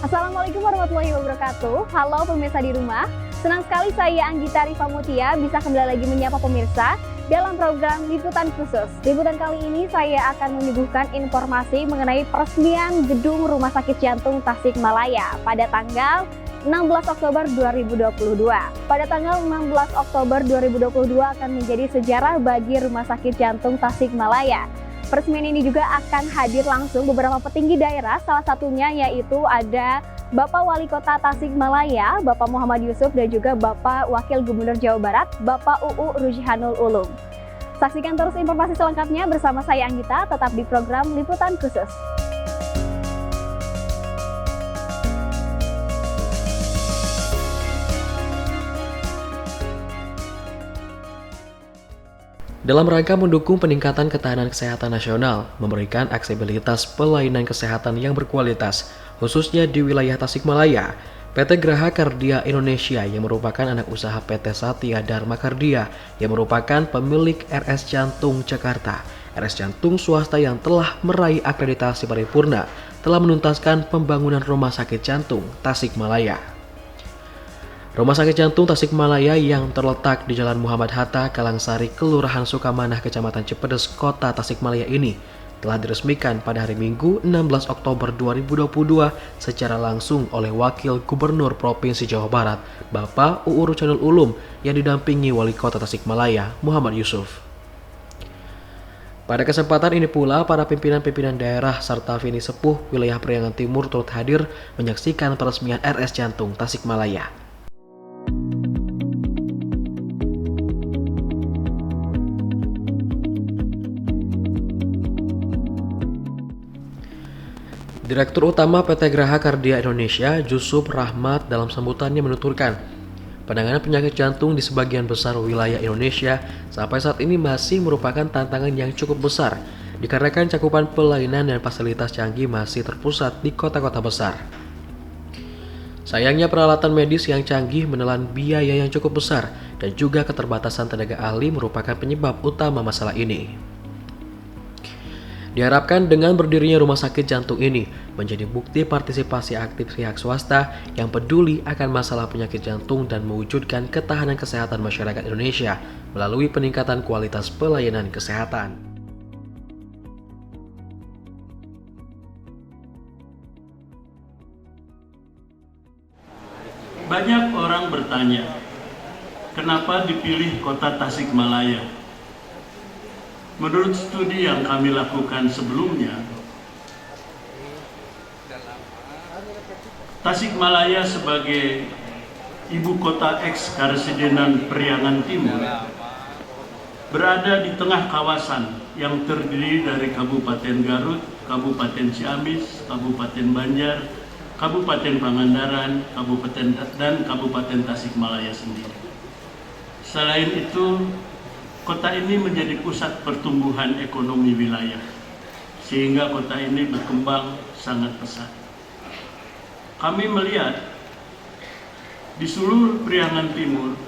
Assalamualaikum warahmatullahi wabarakatuh. Halo pemirsa di rumah. Senang sekali saya Anggita Rifa Mutia bisa kembali lagi menyapa pemirsa dalam program Liputan Khusus. Liputan kali ini saya akan menyuguhkan informasi mengenai peresmian gedung Rumah Sakit Jantung Tasikmalaya pada tanggal 16 Oktober 2022. Pada tanggal 16 Oktober 2022 akan menjadi sejarah bagi Rumah Sakit Jantung Tasikmalaya. Peresmian ini juga akan hadir langsung beberapa petinggi daerah, salah satunya yaitu ada Bapak Wali Kota Tasikmalaya, Bapak Muhammad Yusuf, dan juga Bapak Wakil Gubernur Jawa Barat, Bapak UU Rujhanul Ulum. Saksikan terus informasi selengkapnya bersama saya Anggita, tetap di program Liputan Khusus. Dalam rangka mendukung peningkatan ketahanan kesehatan nasional, memberikan aksesibilitas pelayanan kesehatan yang berkualitas, khususnya di wilayah Tasikmalaya, PT Graha Kardia Indonesia yang merupakan anak usaha PT Satya Dharma Kardia yang merupakan pemilik RS Jantung Jakarta, RS Jantung swasta yang telah meraih akreditasi paripurna, telah menuntaskan pembangunan Rumah Sakit Jantung Tasikmalaya. Rumah Sakit Jantung Tasikmalaya yang terletak di Jalan Muhammad Hatta, Kalangsari, Kelurahan Sukamanah, Kecamatan Cipedes, Kota Tasikmalaya ini telah diresmikan pada hari Minggu 16 Oktober 2022 secara langsung oleh Wakil Gubernur Provinsi Jawa Barat, Bapak UU Rujhanul Ulum yang didampingi Wali Kota Tasikmalaya, Muhammad Yusuf. Pada kesempatan ini pula, para pimpinan-pimpinan daerah serta Vini Sepuh wilayah Priangan Timur turut hadir menyaksikan peresmian RS Jantung Tasikmalaya. Direktur Utama PT Graha Kardia Indonesia, Jusuf Rahmat, dalam sambutannya menuturkan, penanganan penyakit jantung di sebagian besar wilayah Indonesia sampai saat ini masih merupakan tantangan yang cukup besar, dikarenakan cakupan pelayanan dan fasilitas canggih masih terpusat di kota-kota besar. Sayangnya peralatan medis yang canggih menelan biaya yang cukup besar dan juga keterbatasan tenaga ahli merupakan penyebab utama masalah ini. Diharapkan dengan berdirinya rumah sakit jantung ini menjadi bukti partisipasi aktif pihak swasta yang peduli akan masalah penyakit jantung dan mewujudkan ketahanan kesehatan masyarakat Indonesia melalui peningkatan kualitas pelayanan kesehatan. Banyak orang bertanya, kenapa dipilih kota Tasikmalaya? Menurut studi yang kami lakukan sebelumnya, Tasikmalaya sebagai ibu kota eks-Karesidenan Priangan Timur berada di tengah kawasan yang terdiri dari Kabupaten Garut, Kabupaten Ciamis, Kabupaten Banjar, Kabupaten Pangandaran, dan Kabupaten Tasikmalaya sendiri. Selain itu, kota ini menjadi pusat pertumbuhan ekonomi wilayah, sehingga kota ini berkembang sangat pesat. Kami melihat di seluruh Priangan Timur,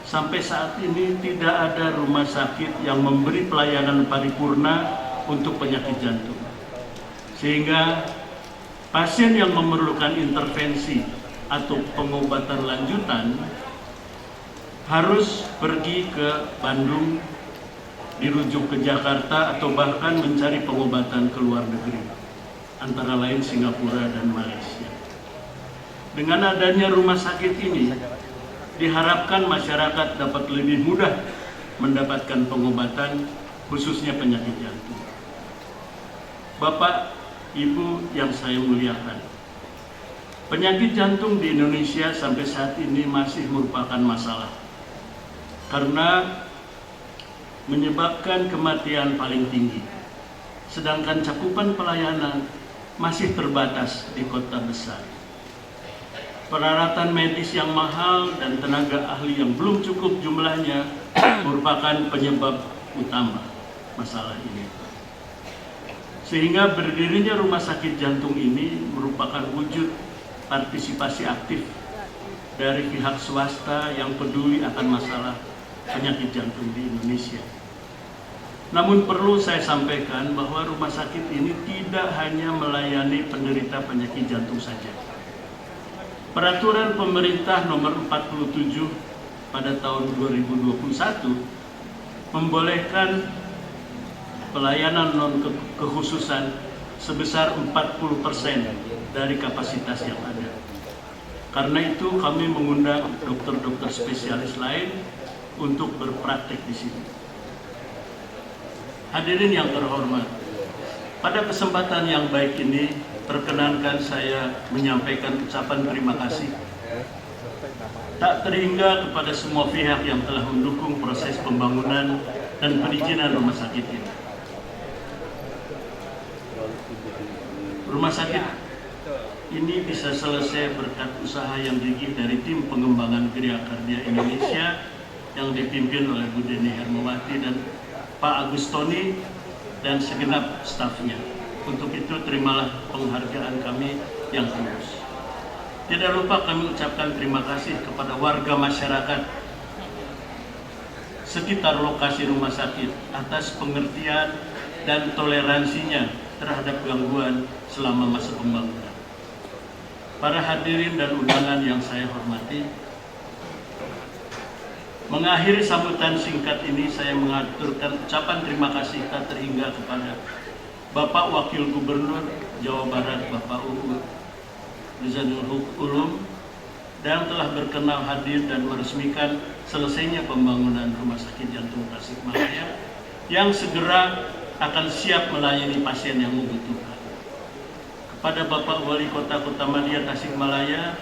sampai saat ini tidak ada rumah sakit yang memberi pelayanan paripurna untuk penyakit jantung. Sehingga pasien yang memerlukan intervensi atau pengobatan lanjutan harus pergi ke Bandung, dirujuk ke Jakarta, atau bahkan mencari pengobatan ke luar negeri, antara lain Singapura dan Malaysia. Dengan adanya rumah sakit ini, diharapkan masyarakat dapat lebih mudah mendapatkan pengobatan, khususnya penyakit jantung. Bapak, Ibu yang saya muliakan, penyakit jantung di Indonesia sampai saat ini masih merupakan masalah, karena menyebabkan kematian paling tinggi, sedangkan cakupan pelayanan masih terbatas di kota besar. Peralatan medis yang mahal dan tenaga ahli yang belum cukup jumlahnya merupakan penyebab utama masalah ini. Sehingga berdirinya rumah sakit jantung ini merupakan wujud partisipasi aktif dari pihak swasta yang peduli akan masalah penyakit jantung di Indonesia. Namun perlu saya sampaikan bahwa rumah sakit ini tidak hanya melayani penderita penyakit jantung saja, Peraturan Pemerintah Nomor 47 pada tahun 2021 membolehkan pelayanan non-kekhususan sebesar 40% dari kapasitas yang ada. Karena itu kami mengundang dokter-dokter spesialis lain untuk berpraktik di sini. Hadirin yang terhormat, pada kesempatan yang baik ini, perkenankan saya menyampaikan ucapan terima kasih tak terhingga kepada semua pihak yang telah mendukung proses pembangunan dan perizinan rumah sakit ini. Rumah sakit ini bisa selesai berkat usaha yang gigih dari tim pengembangan Gria Kardia Indonesia yang dipimpin oleh Bu Deni Hermawati dan Pak Agustoni dan segenap stafnya. Untuk itu terimalah penghargaan kami yang tulus. Tidak lupa kami ucapkan terima kasih kepada warga masyarakat sekitar lokasi rumah sakit atas pengertian dan toleransinya terhadap gangguan selama masa pembangunan. Para hadirin dan undangan yang saya hormati, mengakhiri sambutan singkat ini saya mengaturkan ucapan terima kasih tak terhingga kepada Bapak Wakil Gubernur Jawa Barat Bapak UU Ruzanul Ulum dan telah berkenan hadir dan meresmikan selesainya pembangunan Rumah Sakit Jantung Tasikmalaya yang segera akan siap melayani pasien yang membutuhkan. Kepada Bapak Wali Kota Kotamadya Tasikmalaya,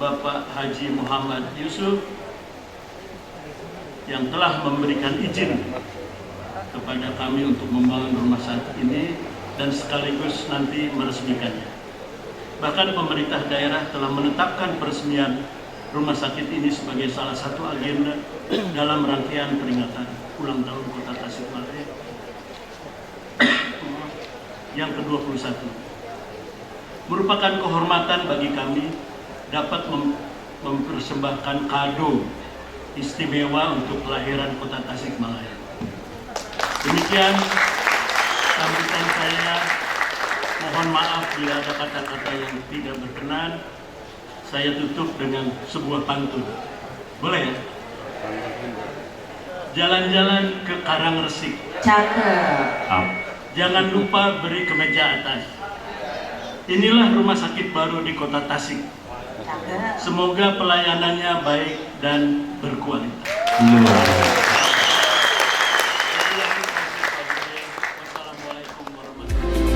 Bapak Haji Muhammad Yusuf yang telah memberikan izin kepada kami untuk membangun rumah sakit ini dan sekaligus nanti meresmikannya. Bahkan pemerintah daerah telah menetapkan peresmian rumah sakit ini sebagai salah satu agenda dalam rangkaian peringatan ulang tahun Kota Tasikmalaya yang ke-21. Merupakan kehormatan bagi kami dapat mempersembahkan kado istimewa untuk kelahiran Kota Tasikmalaya. Demikian sambutan saya. Mohon maaf bila ada kata-kata yang tidak berkenan. Saya tutup dengan sebuah pantun. Boleh ya? Jalan-jalan ke Karangresik. Cakep. Jangan lupa beri ke meja atas. Inilah rumah sakit baru di Kota Tasik. Cakep. Semoga pelayanannya baik dan berkualitas. Wassalamualaikum warahmatullahi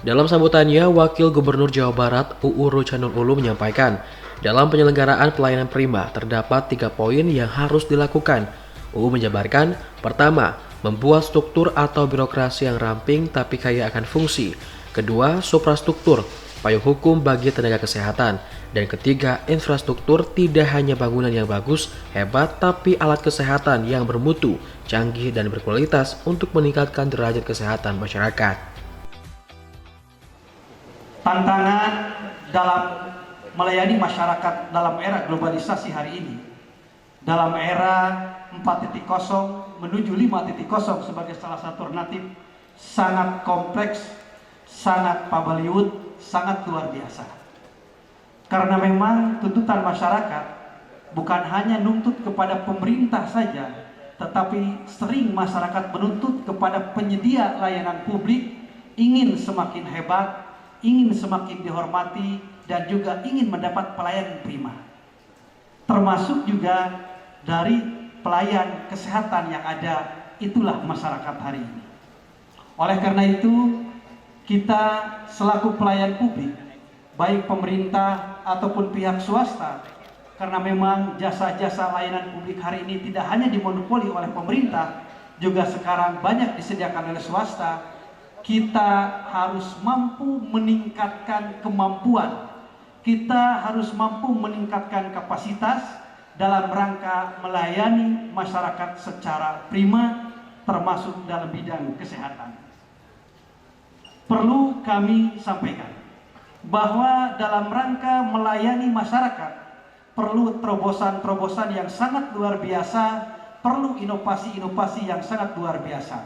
Dalam sambutannya, Wakil Gubernur Jawa Barat UU Ruzanul Ulum menyampaikan, dalam penyelenggaraan pelayanan prima terdapat 3 poin yang harus dilakukan. UU menjabarkan, pertama, membuat struktur atau birokrasi yang ramping tapi kaya akan fungsi. Kedua, suprastruktur, payung hukum bagi tenaga kesehatan. Dan ketiga, infrastruktur, tidak hanya bangunan yang bagus, hebat, tapi alat kesehatan yang bermutu, canggih, dan berkualitas untuk meningkatkan derajat kesehatan masyarakat. Tantangan dalam melayani masyarakat dalam era globalisasi hari ini, dalam era 4.0 menuju 5.0 sebagai salah satu alternatif, sangat kompleks, sangat pabaliut, sangat luar biasa. Karena memang tuntutan masyarakat bukan hanya nuntut kepada pemerintah saja, tetapi sering masyarakat menuntut kepada penyedia layanan publik, ingin semakin hebat, ingin semakin dihormati, dan juga ingin mendapat pelayanan prima. Termasuk juga dari pelayan kesehatan yang ada, itulah masyarakat hari ini. Oleh karena itu, kita selaku pelayan publik, baik pemerintah ataupun pihak swasta, karena memang jasa-jasa layanan publik hari ini tidak hanya dimonopoli oleh pemerintah, juga sekarang banyak disediakan oleh swasta. kita harus mampu meningkatkan kemampuan. Kita harus mampu meningkatkan kapasitas dalam rangka melayani masyarakat secara prima, termasuk dalam bidang kesehatan. Perlu kami sampaikan bahwa dalam rangka melayani masyarakat perlu terobosan-terobosan yang sangat luar biasa, perlu inovasi-inovasi yang sangat luar biasa.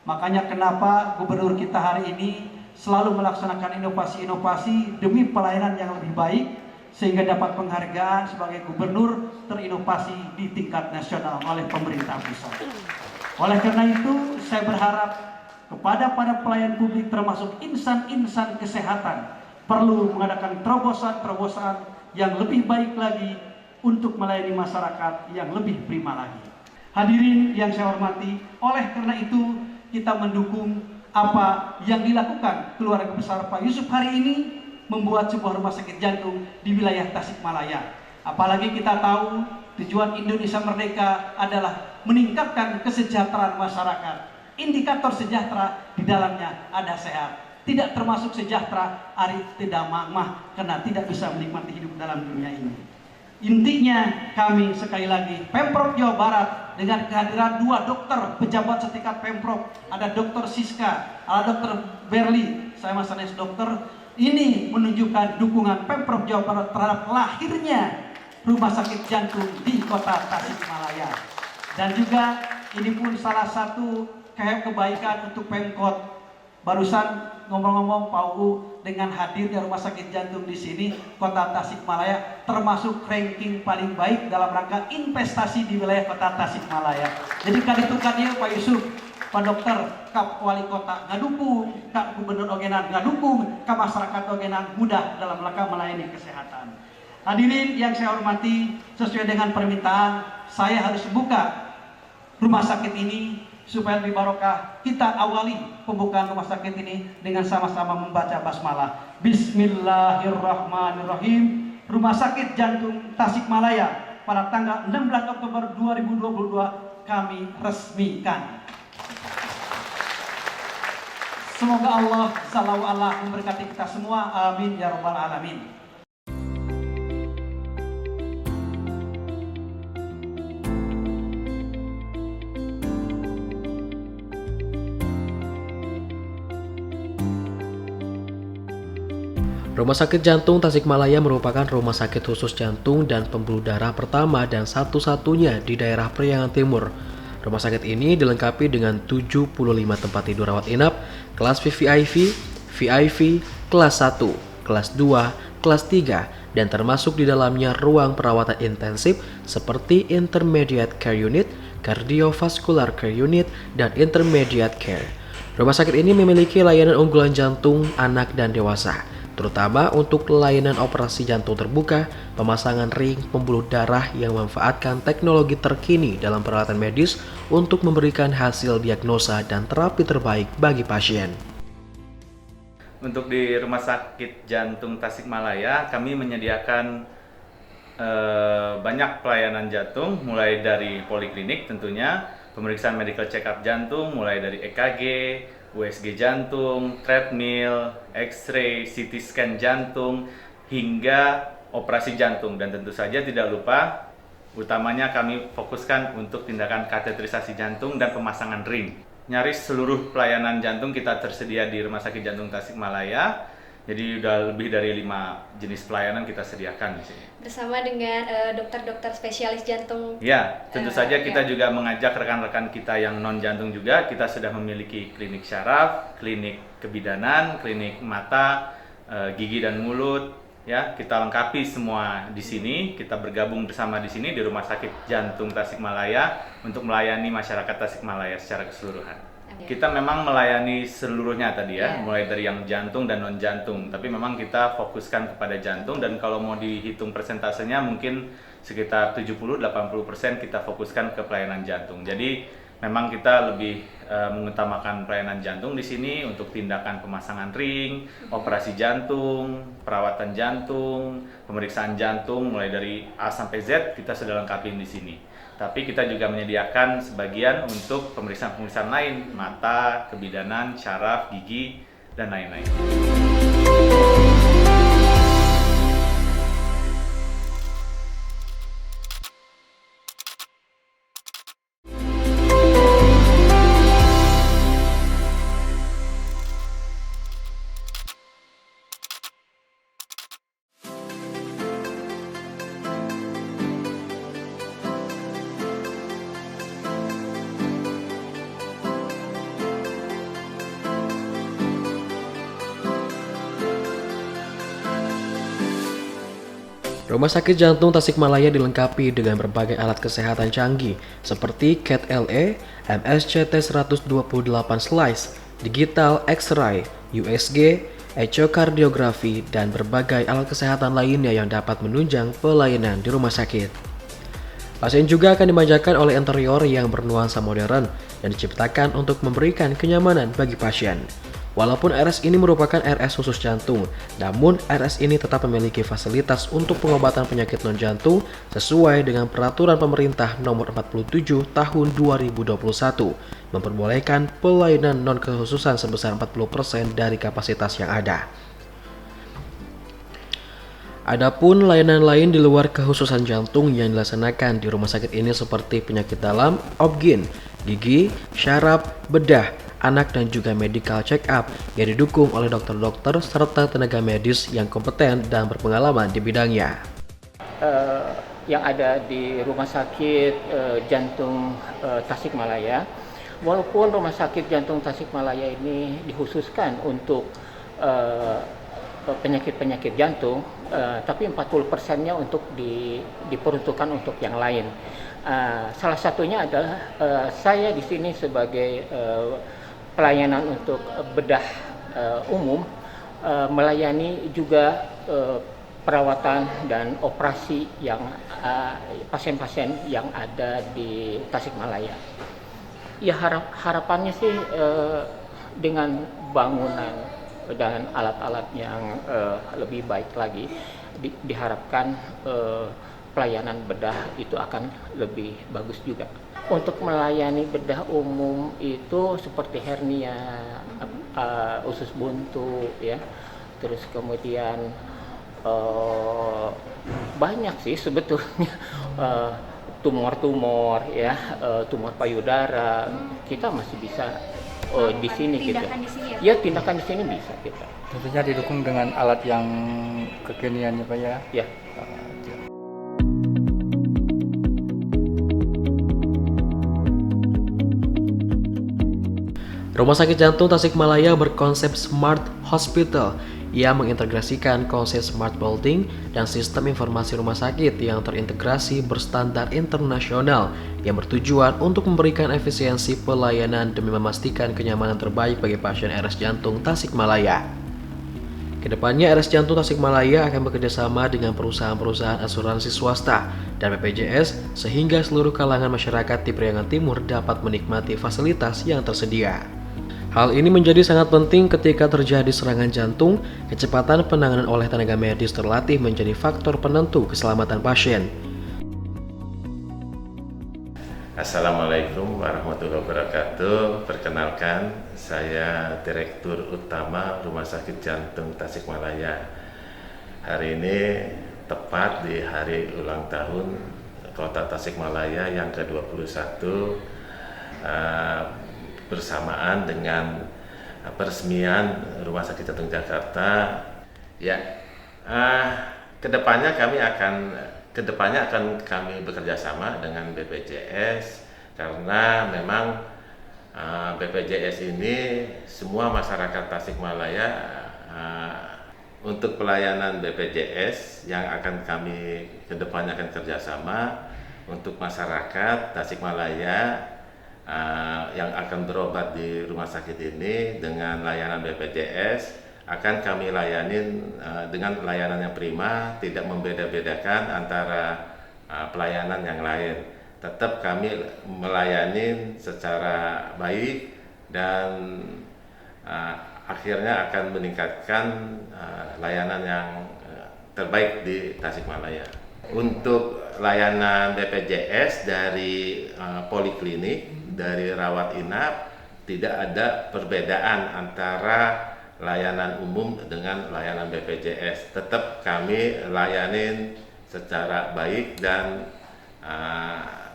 Makanya kenapa gubernur kita hari ini selalu melaksanakan inovasi-inovasi demi pelayanan yang lebih baik, sehingga dapat penghargaan sebagai gubernur terinovasi di tingkat nasional oleh pemerintah pusat. Oleh karena itu, saya berharap kepada para pelayan publik termasuk insan-insan kesehatan perlu mengadakan terobosan-terobosan yang lebih baik lagi untuk melayani masyarakat yang lebih prima lagi. Hadirin yang saya hormati, oleh karena itu kita mendukung apa yang dilakukan keluarga besar Pak Yusuf hari ini, membuat sebuah rumah sakit jantung di wilayah Tasikmalaya. Apalagi kita tahu tujuan Indonesia Merdeka adalah meningkatkan kesejahteraan masyarakat. Indikator sejahtera di dalamnya ada sehat. Tidak termasuk sejahtera arif tidak magmah karena tidak bisa menikmati hidup dalam dunia ini. Intinya kami sekali lagi Pemprov Jawa Barat dengan kehadiran 2 dokter pejabat setingkat Pemprov, ada Dr. Siska, ada Dr. Berli, saya Mas Anes dokter, ini menunjukkan dukungan Pemprov Jawa Barat terhadap lahirnya rumah sakit jantung di kota Tasikmalaya. Dan juga ini pun salah satu kebaikan untuk Pemkot. Barusan ngomong-ngomong Pak UU, dengan hadirnya rumah sakit jantung di sini, kota Tasikmalaya termasuk ranking paling baik dalam rangka investasi di wilayah kota Tasikmalaya. Jadi kaditukannya Pak Yusuf, Pak Dokter, Kak Wali Kota ngadukung, Kak Gubernur Ogenan ngadukung, Kak Masyarakat Ogenan mudah dalam rangka melayani kesehatan. Hadirin yang saya hormati, sesuai dengan permintaan, saya harus buka rumah sakit ini supaya lebih barokah. Kita awali pembukaan rumah sakit ini dengan sama-sama membaca basmalah. Bismillahirrahmanirrahim. Rumah sakit jantung Tasikmalaya pada tanggal 16 Oktober 2022 kami resmikan. Semoga Allah Subhanahu wa ta'ala memberkati kita semua. Amin ya rabbal alamin. Rumah Sakit Jantung Tasikmalaya merupakan rumah sakit khusus jantung dan pembuluh darah pertama dan satu-satunya di daerah Priangan Timur. Rumah sakit ini dilengkapi dengan 75 tempat tidur rawat inap, kelas VVIP, VIP, kelas 1, kelas 2, kelas 3, dan termasuk di dalamnya ruang perawatan intensif seperti Intermediate Care Unit, Cardiovascular Care Unit, dan Intermediate Care. Rumah sakit ini memiliki layanan unggulan jantung anak dan dewasa, terutama untuk layanan operasi jantung terbuka, pemasangan ring pembuluh darah yang memanfaatkan teknologi terkini dalam peralatan medis untuk memberikan hasil diagnosa dan terapi terbaik bagi pasien. Untuk di Rumah Sakit Jantung Tasikmalaya, kami menyediakan banyak pelayanan jantung, mulai dari poliklinik tentunya, pemeriksaan medical check-up jantung, mulai dari EKG, USG jantung, treadmill, X-ray, CT scan jantung, hingga operasi jantung. Dan tentu saja tidak lupa, utamanya kami fokuskan untuk tindakan kateterisasi jantung dan pemasangan ring. Nyaris seluruh pelayanan jantung kita tersedia di Rumah Sakit Jantung Tasikmalaya. Jadi sudah lebih dari 5 jenis pelayanan kita sediakan di sini. Bersama dengan dokter-dokter spesialis jantung. Ya, tentu saja kita juga mengajak rekan-rekan kita yang non jantung juga. Kita sudah memiliki klinik syaraf, klinik kebidanan, klinik mata, gigi dan mulut. Ya, kita lengkapi semua di sini. Kita bergabung bersama di sini di Rumah Sakit Jantung Tasikmalaya untuk melayani masyarakat Tasikmalaya secara keseluruhan. Kita memang melayani seluruhnya tadi ya, mulai dari yang jantung dan non jantung. Tapi memang kita fokuskan kepada jantung, dan kalau mau dihitung persentasenya mungkin sekitar 70-80% kita fokuskan ke pelayanan jantung. Jadi memang kita lebih mengutamakan pelayanan jantung di sini untuk tindakan pemasangan ring, operasi jantung, perawatan jantung, pemeriksaan jantung mulai dari A sampai Z kita sudah lengkapin di sini. Tapi kita juga menyediakan sebagian untuk pemeriksaan-pemeriksaan lain, mata, kebidanan, syaraf, gigi, dan lain-lain. Rumah Sakit Jantung Tasikmalaya dilengkapi dengan berbagai alat kesehatan canggih seperti CAT LA, MSCT 128 slice, digital X-ray, USG, echokardiografi, dan berbagai alat kesehatan lainnya yang dapat menunjang pelayanan di rumah sakit. Pasien juga akan dimanjakan oleh interior yang bernuansa modern dan diciptakan untuk memberikan kenyamanan bagi pasien. Walaupun RS ini merupakan RS khusus jantung, namun RS ini tetap memiliki fasilitas untuk pengobatan penyakit non-jantung sesuai dengan Peraturan Pemerintah Nomor 47 Tahun 2021, memperbolehkan pelayanan non-kekhususan sebesar 40% dari kapasitas yang ada. Adapun layanan lain di luar kekhususan jantung yang dilaksanakan di rumah sakit ini seperti penyakit dalam, obgyn, gigi, syaraf, bedah, anak, dan juga medical check up yang didukung oleh dokter-dokter serta tenaga medis yang kompeten dan berpengalaman di bidangnya. Yang ada di Rumah Sakit Jantung Tasikmalaya, walaupun Rumah Sakit Jantung Tasikmalaya ini dikhususkan untuk penyakit-penyakit jantung, tapi 40%-nya untuk diperuntukkan untuk yang lain. Salah satunya adalah saya di sini sebagai pelayanan untuk bedah umum, melayani juga perawatan dan operasi yang pasien-pasien yang ada di Tasikmalaya. Ya harapannya sih dengan bangunan dan alat-alat yang lebih baik lagi, diharapkan pelayanan bedah itu akan lebih bagus juga. Untuk melayani bedah umum itu seperti hernia, usus buntu, ya, terus kemudian banyak sih sebetulnya tumor-tumor, ya, tumor payudara, kita masih bisa di sini kita. Ya, tindakan di sini bisa kita. Tentunya didukung dengan alat yang kekinian ya Pak ya. Ya. Rumah Sakit Jantung Tasikmalaya berkonsep Smart Hospital yang mengintegrasikan konsep Smart Building dan sistem informasi rumah sakit yang terintegrasi berstandar internasional yang bertujuan untuk memberikan efisiensi pelayanan demi memastikan kenyamanan terbaik bagi pasien RS Jantung Tasikmalaya. Kedepannya RS Jantung Tasikmalaya akan bekerjasama dengan perusahaan-perusahaan asuransi swasta dan BPJS sehingga seluruh kalangan masyarakat di Priangan Timur dapat menikmati fasilitas yang tersedia. Hal ini menjadi sangat penting ketika terjadi serangan jantung. Kecepatan penanganan oleh tenaga medis terlatih menjadi faktor penentu keselamatan pasien. Assalamualaikum warahmatullahi wabarakatuh. Perkenalkan, saya Direktur Utama Rumah Sakit Jantung Tasikmalaya. Hari ini tepat di hari ulang tahun Kota Tasikmalaya yang ke-21, bersamaan dengan peresmian Rumah Sakit Jantung Jakarta. Ya, kedepannya akan kami bekerja sama dengan BPJS, karena memang BPJS ini semua masyarakat Tasikmalaya, untuk pelayanan BPJS yang akan kami kedepannya akan kerjasama untuk masyarakat Tasikmalaya yang akan berobat di rumah sakit ini dengan layanan BPJS akan kami layanin dengan layanan yang prima, tidak membeda-bedakan antara pelayanan yang lain. Tetap kami melayani secara baik dan akhirnya akan meningkatkan layanan yang terbaik di Tasikmalaya. Untuk layanan BPJS dari poliklinik, dari rawat inap, tidak ada perbedaan antara layanan umum dengan layanan BPJS. Tetap kami layanin secara baik dan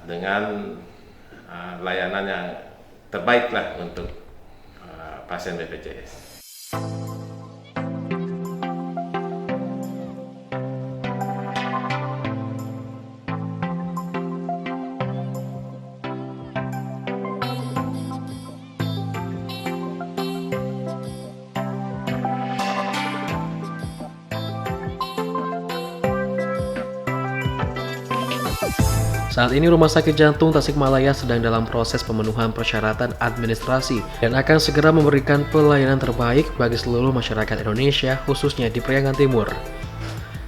dengan layanan yang terbaik lah untuk pasien BPJS. Saat ini Rumah Sakit Jantung Tasikmalaya sedang dalam proses pemenuhan persyaratan administrasi dan akan segera memberikan pelayanan terbaik bagi seluruh masyarakat Indonesia, khususnya di Priangan Timur.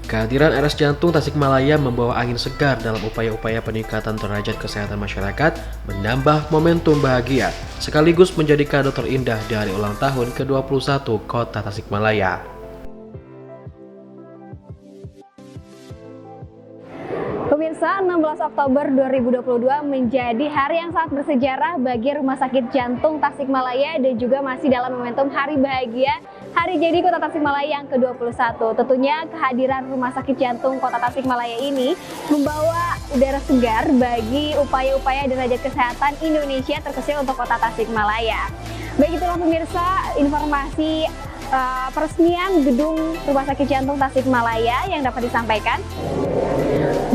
Kehadiran RS Jantung Tasikmalaya membawa angin segar dalam upaya-upaya peningkatan derajat kesehatan masyarakat, menambah momentum bahagia, sekaligus menjadi kado terindah dari ulang tahun ke-21 Kota Tasikmalaya. Pemirsa, 16 Oktober 2022 menjadi hari yang sangat bersejarah bagi Rumah Sakit Jantung Tasikmalaya dan juga masih dalam momentum hari bahagia, hari jadi Kota Tasikmalaya yang ke-21. Tentunya kehadiran Rumah Sakit Jantung Kota Tasikmalaya ini membawa udara segar bagi upaya-upaya derajat kesehatan Indonesia terkhususnya untuk Kota Tasikmalaya. Baik, itulah pemirsa informasi peresmian gedung Rumah Sakit Jantung Tasikmalaya yang dapat disampaikan.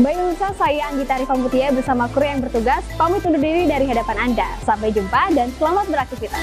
Baik pemirsa, saya Anggita Rifamutia bersama kru yang bertugas pamit undur diri dari hadapan Anda. Sampai jumpa dan selamat beraktivitas.